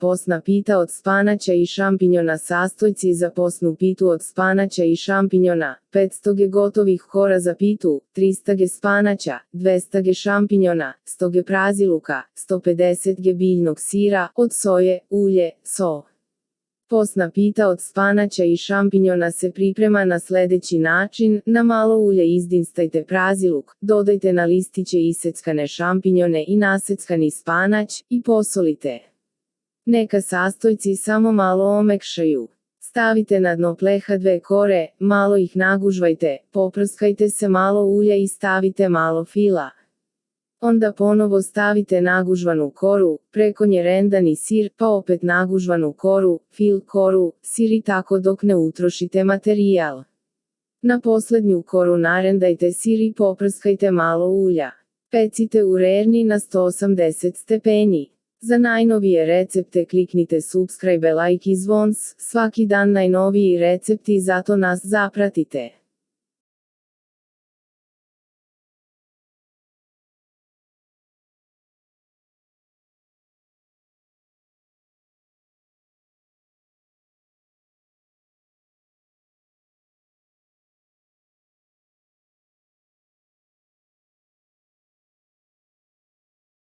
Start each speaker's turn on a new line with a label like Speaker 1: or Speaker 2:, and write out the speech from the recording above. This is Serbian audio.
Speaker 1: Posna pita od spanaća i šampinjona. Sastojci za posnu pitu od spanaća i šampinjona: 500 g gotovih kora za pitu, 300 g spanaća, 200 g šampinjona, 100 g praziluka, 150 g biljnog sira, od soje, ulje, so. Posna pita od spanaća i šampinjona se priprema na sledeći način: na malo ulje izdinstajte praziluk, dodajte na listiće iseckane šampinjone i naseckani spanać i posolite. Neka sastojci samo malo omekšaju. Stavite na dno pleha 2 kore, malo ih nagužvajte, poprskajte se malo ulja i stavite malo fila. Onda ponovo stavite nagužvanu koru, preko nje rendani sir, pa opet nagužvanu koru, fil koru, sir i tako dok ne utrošite materijal. Na poslednju koru narendajte sir i poprskajte malo ulja. Pecite u rerni na 180 stepeni. Za najnovije recepte kliknite subscribe, like i zvons, svaki dan najnoviji recepti, zato nas zapratite.